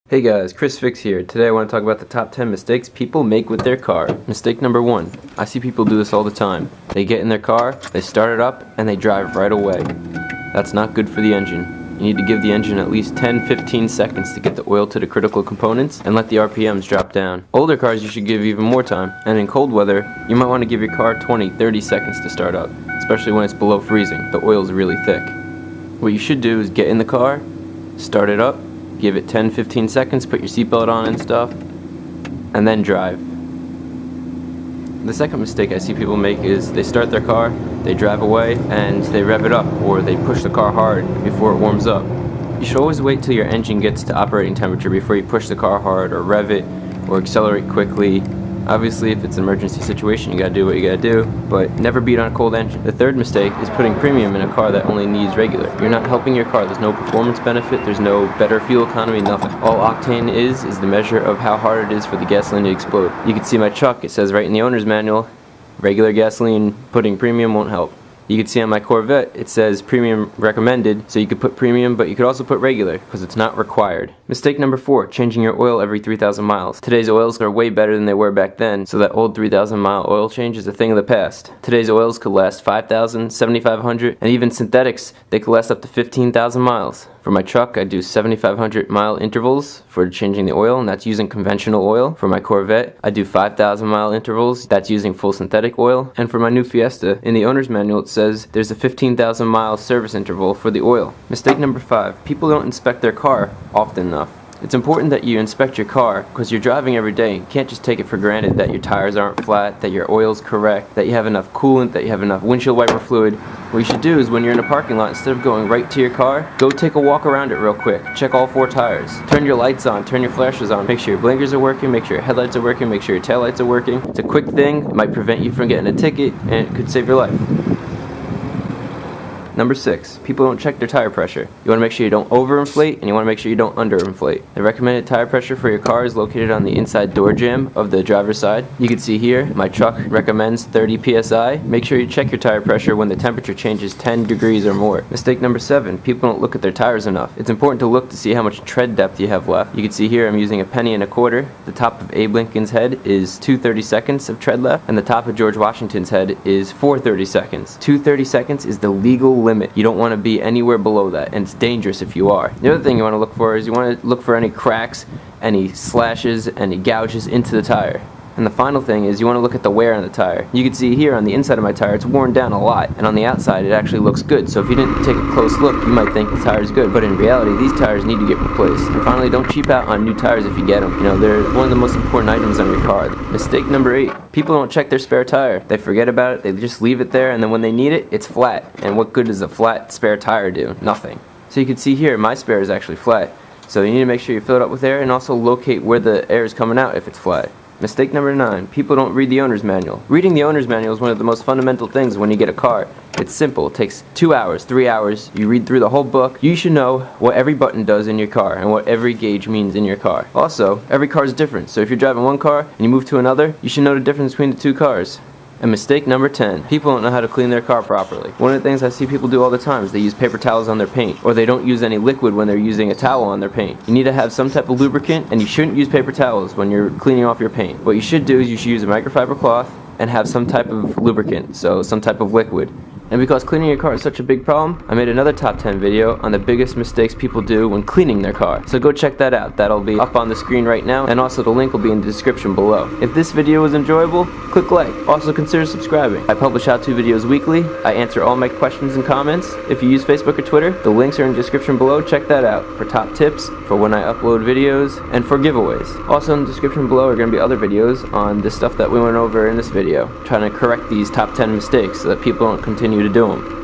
Hey guys, Chris Fix here. Today I want to talk about the top 10 mistakes people make with their car. Mistake number 1. I see people do this all the time. They get in their car, they start it up, and they drive right away. That's not good for the engine. You need to give the engine at least 10-15 seconds to get the oil to the critical components and let the RPMs drop down. Older cars you should give even more time, and in cold weather, you might want to give your car 20-30 seconds to start up, especially when it's below freezing. The oil's really thick. What you should do is get in the car, start it up, give it 10-15 seconds, put your seatbelt on and stuff, and then drive. The second mistake I see people make is they start their car, they drive away, and they rev it up, or they push the car hard before it warms up. You should always wait till your engine gets to operating temperature before you push the car hard, or rev it, or accelerate quickly. Obviously, if it's an emergency situation, you gotta do what you gotta do, but never beat on a cold engine. The third mistake is putting premium in a car that only needs regular. You're not helping your car. There's no performance benefit, there's no better fuel economy, nothing. All octane is the measure of how hard it is for the gasoline to explode. You can see my truck, it says right in the owner's manual, regular gasoline, putting premium won't help. You can see on my Corvette, it says premium recommended, so you could put premium, but you could also put regular, because it's not required. Mistake number 4, changing your oil every 3,000 miles. Today's oils are way better than they were back then, so that old 3,000 mile oil change is a thing of the past. Today's oils could last 5,000, 7,500, and even synthetics, they could last up to 15,000 miles. For my truck, I do 7,500 mile intervals for changing the oil, and that's using conventional oil. For my Corvette, I do 5,000 mile intervals, that's using full synthetic oil. And for my new Fiesta, in the owner's manual it says there's a 15,000 mile service interval for the oil. Mistake number 5, people don't inspect their car often enough. It's important that you inspect your car because you're driving every day. You can't just take it for granted that your tires aren't flat, that your oil's correct, that you have enough coolant, that you have enough windshield wiper fluid. What you should do is when you're in a parking lot, instead of going right to your car, go take a walk around it real quick. Check all 4 tires. Turn your lights on, turn your flashes on, make sure your blinkers are working, make sure your headlights are working, make sure your taillights are working. It's a quick thing, it might prevent you from getting a ticket, and it could save your life. Number 6, people don't check their tire pressure. You want to make sure you don't overinflate, and you want to make sure you don't underinflate. The recommended tire pressure for your car is located on the inside door jamb of the driver's side. You can see here, my truck recommends 30 psi. Make sure you check your tire pressure when the temperature changes 10 degrees or more. Mistake number 7, people don't look at their tires enough. It's important to look to see how much tread depth you have left. You can see here I'm using a 1.25 penny. The top of Abe Lincoln's head is 2/32 of tread left, and the top of George Washington's head is 4/32. 2/32 is the legal limit. You don't want to be anywhere below that, and it's dangerous if you are. The other thing you want to look for is you want to look for any cracks, any slashes, any gouges into the tire. And the final thing is you want to look at the wear on the tire. You can see here on the inside of my tire it's worn down a lot, and on the outside it actually looks good. So if you didn't take a close look, you might think the tire is good, but in reality these tires need to get replaced. And finally, don't cheap out on new tires if you get them. You know, they're one of the most important items on your car. Mistake number 8, people don't check their spare tire. They forget about it, they just leave it there, and then when they need it, it's flat. And what good does a flat spare tire do? Nothing. So you can see here my spare is actually flat. So you need to make sure you fill it up with air and also locate where the air is coming out if it's flat. Mistake number 9, people don't read the owner's manual. Reading the owner's manual is one of the most fundamental things when you get a car. It's simple, it takes 2 hours, 3 hours, you read through the whole book. You should know what every button does in your car and what every gauge means in your car. Also, every car is different, so if you're driving one car and you move to another, you should know the difference between the 2 cars. And mistake number 10, people don't know how to clean their car properly. One of the things I see people do all the time is they use paper towels on their paint, or they don't use any liquid when they're using a towel on their paint. You need to have some type of lubricant, and you shouldn't use paper towels when you're cleaning off your paint. What you should do is you should use a microfiber cloth and have some type of lubricant, so some type of liquid. And because cleaning your car is such a big problem, I made another top 10 video on the biggest mistakes people do when cleaning their car. So go check that out. That'll be up on the screen right now, and also the link will be in the description below. If this video was enjoyable, click like. Also consider subscribing. I publish how-to videos weekly. I answer all my questions and comments. If you use Facebook or Twitter, the links are in the description below. Check that out for top tips, for when I upload videos, and for giveaways. Also in the description below are going to be other videos on the stuff that we went over in this video, trying to correct these top 10 mistakes so that people don't continue to do them.